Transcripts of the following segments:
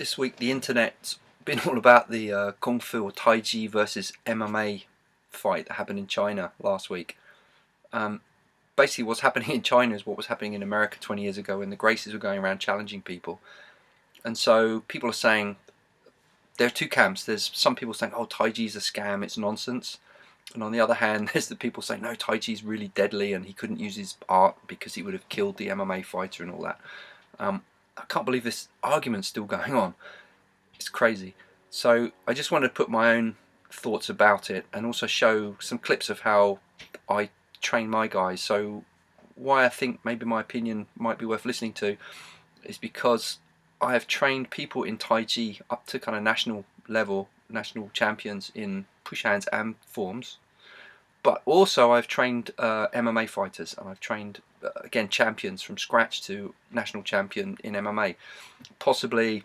This week the internet's been all about the Kung Fu or Tai Chi versus MMA fight that happened in China last week. Basically what's happening in China is what was happening in America 20 years ago when the Gracies were going around challenging people. And so people are saying, there are two camps. There's some people saying, oh, Tai Chi's a scam, it's nonsense. And on the other hand, there's the people saying, no, Tai Chi's really deadly and he couldn't use his art because he would have killed the MMA fighter and all that. I can't believe this argument's still going on. It's crazy. So I just wanted to put my own thoughts about it and also show some clips of how I train my guys. So why I think maybe my opinion might be worth listening to is because I have trained people in Tai Chi up to kind of national level, national champions in push hands and forms. But also I've trained MMA fighters, and I've trained again champions from scratch to national champion in MMA. Possibly,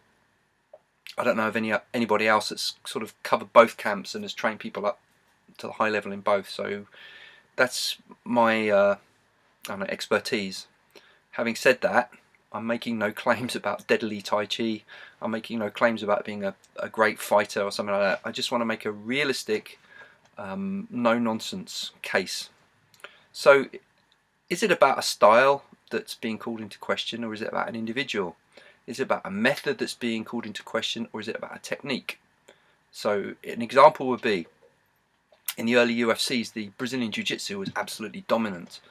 I don't know of anybody else that's sort of covered both camps and has trained people up to the high level in both. So that's my I don't know, expertise. Having said that, I'm making no claims about deadly Tai Chi. I'm making no claims about being a great fighter or something like that. I just want to make a realistic, no-nonsense case. So is it about a style that's being called into question, or is it about an individual? Is it about a method that's being called into question, or is it about a technique? So an example would be, in the early UFCs, the Brazilian Jiu-Jitsu was absolutely dominant.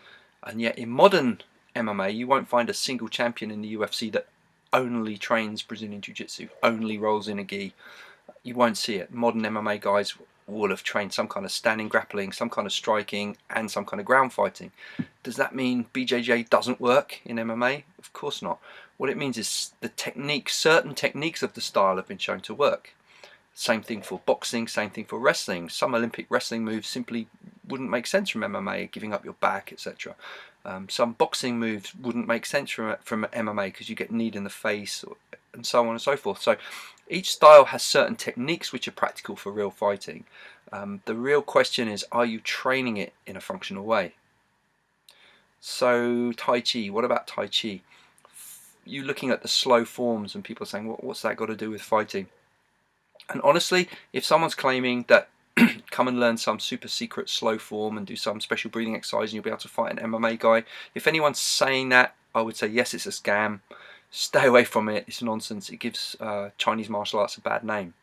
And yet in modern MMA, you won't find a single champion in the UFC that only trains Brazilian Jiu-Jitsu, only rolls in a gi. You won't see it. Modern MMA guys will have trained some kind of standing grappling, some kind of striking, and some kind of ground fighting. Does that mean BJJ doesn't work in MMA? Of course not. What it means is the technique, certain techniques of the style have been shown to work. Same thing for boxing, same thing for wrestling. Some Olympic wrestling moves simply wouldn't make sense from MMA, giving up your back, etc. Some boxing moves wouldn't make sense from MMA because you get kneed in the face, and so on and so forth. So each style has certain techniques which are practical for real fighting. The real question is, are you training it in a functional way? So Tai Chi, what about Tai Chi? You're looking at the slow forms and people are saying, what's that got to do with fighting? And honestly, if someone's claiming that come and learn some super secret slow form and do some special breathing exercise and you'll be able to fight an MMA guy, if anyone's saying that, I would say yes, it's a scam. Stay away from it. It's nonsense. It gives Chinese martial arts a bad name.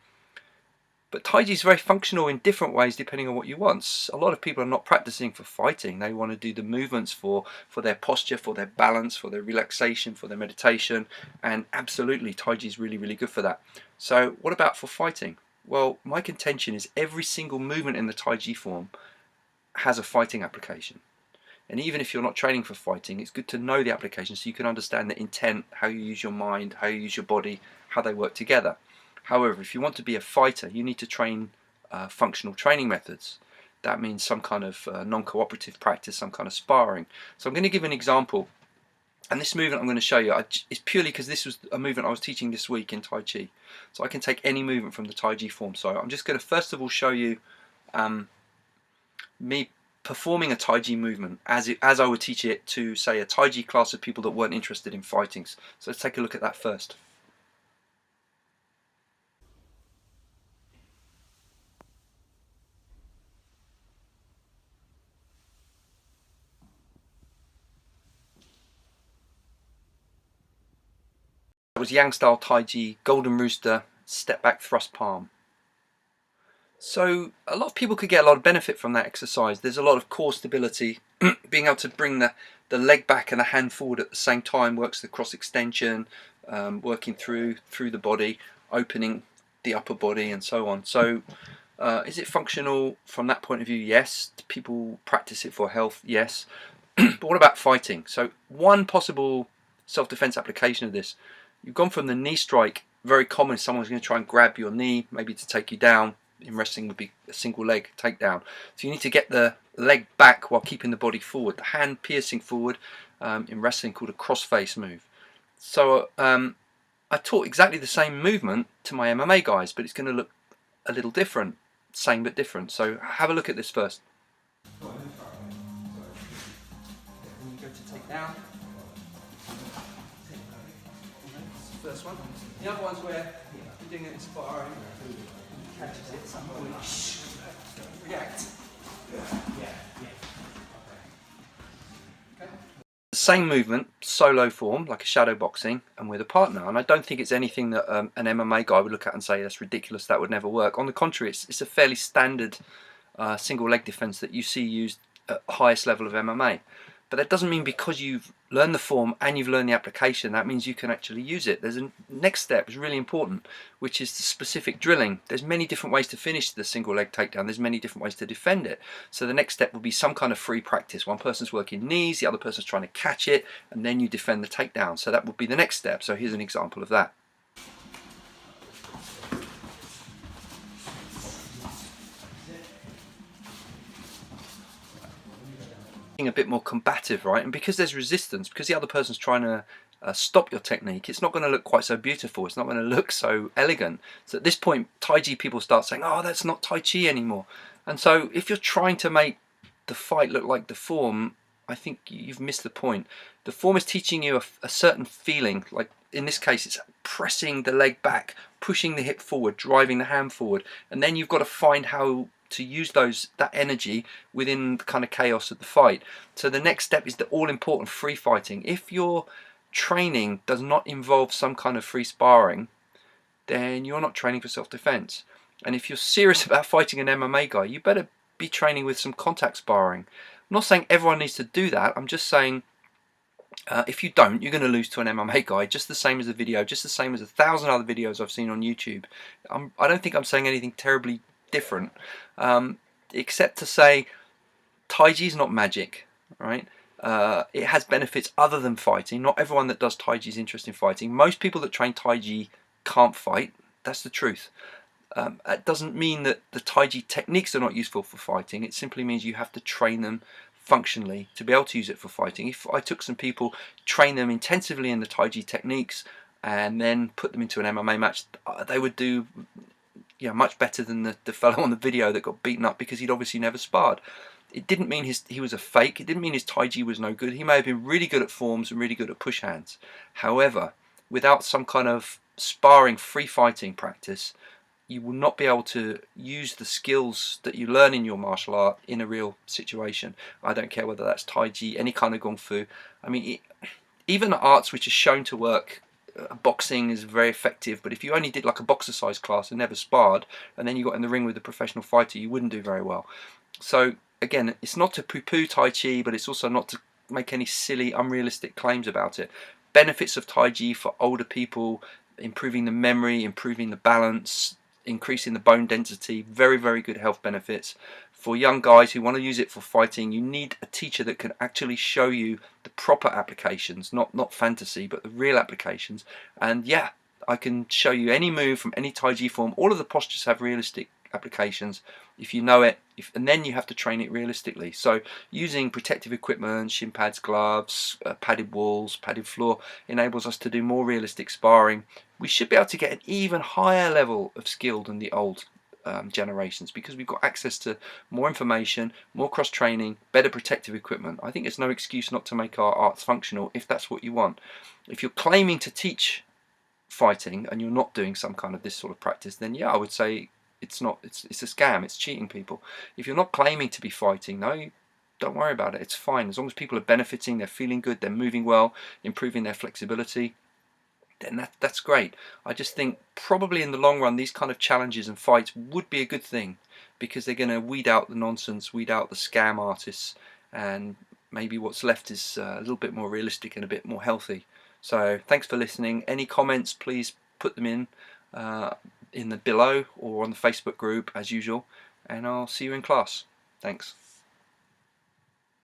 But Tai Chi is very functional in different ways depending on what you want. A lot of people are not practicing for fighting. They want to do the movements for their posture, for their balance, for their relaxation, for their meditation. And absolutely, Tai Chi is really, really good for that. So what about for fighting? Well, my contention is every single movement in the Tai Chi form has a fighting application. And even if you're not training for fighting, it's good to know the application so you can understand the intent, how you use your mind, how you use your body, how they work together. However, if you want to be a fighter, you need to train functional training methods. That means some kind of non-cooperative practice, some kind of sparring. So I'm going to give an example. And this movement I'm going to show you is purely because this was a movement I was teaching this week in Tai Chi. So I can take any movement from the Tai Chi form. So I'm just going to first of all show you me performing a Tai Chi movement as I would teach it to, say, a Tai Chi class of people that weren't interested in fighting. So let's take a look at that first. That was Yang style Tai Chi, Golden Rooster, step back thrust palm. So a lot of people could get a lot of benefit from that exercise. There's a lot of core stability. Being able to bring the leg back and the hand forward at the same time works the cross extension, working through the body, opening the upper body and so on. So is it functional from that point of view? Yes. Do people practice it for health? Yes. But what about fighting? So one possible self-defense application of this, you've gone from the knee strike. Very common, someone's going to try and grab your knee, maybe to take you down. In wrestling would be a single leg takedown. So you need to get the leg back while keeping the body forward. The hand piercing forward, in wrestling called a crossface move. So I taught exactly the same movement to my MMA guys, but it's going to look a little different. Same but different. So have a look at this first. When you go to take down, first one. The other one's where you're doing it in sparring, catches it at some point, react. The same movement, solo form, like a shadow boxing, and with a partner. And I don't think it's anything that an MMA guy would look at and say, that's ridiculous, that would never work. On the contrary, it's a fairly standard single leg defense that you see used at the highest level of MMA. But that doesn't mean because you've learned the form and you've learned the application, that means you can actually use it. There's a next step, is really important, which is the specific drilling. There's many different ways to finish the single leg takedown. There's many different ways to defend it. So the next step will be some kind of free practice. One person's working knees, the other person's trying to catch it, and then you defend the takedown. So that would be the next step. So here's an example of that. A bit more combative, right? And because there's resistance, because the other person's trying to stop your technique, it's not going to look quite so beautiful, it's not going to look so elegant. So at this point, Tai Chi people start saying, oh, that's not Tai Chi anymore. And so if you're trying to make the fight look like the form, I think you've missed the point. The form is teaching you a certain feeling, like in this case it's pressing the leg back, pushing the hip forward, driving the hand forward, and then you've got to find how to use that energy within the kind of chaos of the fight. So the next step is the all-important free fighting. If your training does not involve some kind of free sparring, then you're not training for self-defense. And if you're serious about fighting an MMA guy, you better be training with some contact sparring. I'm not saying everyone needs to do that. I'm just saying if you don't, you're going to lose to an MMA guy, just the same as the video, just the same as 1,000 other videos I've seen on YouTube. I don't think I'm saying anything terribly different, except to say Tai Chi is not magic, right? It has benefits other than fighting. Not everyone that does Tai Chi is interested in fighting. Most people that train Tai Chi can't fight. That's the truth. It doesn't mean that the Tai Chi techniques are not useful for fighting. It simply means you have to train them functionally to be able to use it for fighting. If I took some people, train them intensively in the Tai Chi techniques, and then put them into an MMA match, they would do much better than the fellow on the video that got beaten up because he'd obviously never sparred. It didn't mean he was a fake. It didn't mean his Tai Chi was no good. He may have been really good at forms and really good at push hands. However, without some kind of sparring, free fighting practice, you will not be able to use the skills that you learn in your martial art in a real situation. I don't care whether that's Tai Chi, any kind of Kung Fu. I mean, even arts which are shown to work, boxing is very effective, but if you only did like a boxercise class and never sparred, and then you got in the ring with a professional fighter, you wouldn't do very well. So again, it's not to poo-poo Tai Chi, but it's also not to make any silly, unrealistic claims about it. Benefits of Tai Chi for older people: improving the memory, improving the balance, increasing the bone density, very, very good health benefits. For young guys who want to use it for fighting, you need a teacher that can actually show you the proper applications, not fantasy, but the real applications. And yeah, I can show you any move from any Tai Chi form. All of the postures have realistic applications if you know it, and then you have to train it realistically. So using protective equipment, shin pads, gloves, padded walls, padded floor enables us to do more realistic sparring. We should be able to get an even higher level of skill than the old generations, because we've got access to more information, more cross training, better protective equipment. I think it's no excuse not to make our arts functional if that's what you want. If you're claiming to teach fighting and you're not doing some kind of this sort of practice, then yeah, I would say it's a scam, it's cheating people. If you're not claiming to be fighting, no, don't worry about it, it's fine. As long as people are benefiting, they're feeling good, they're moving well, improving their flexibility, then that's great. I just think probably in the long run these kind of challenges and fights would be a good thing, because they're going to weed out the nonsense, weed out the scam artists, and maybe what's left is a little bit more realistic and a bit more healthy. So thanks for listening. Any comments, please put them in the below or on the Facebook group as usual, and I'll see you in class. Thanks.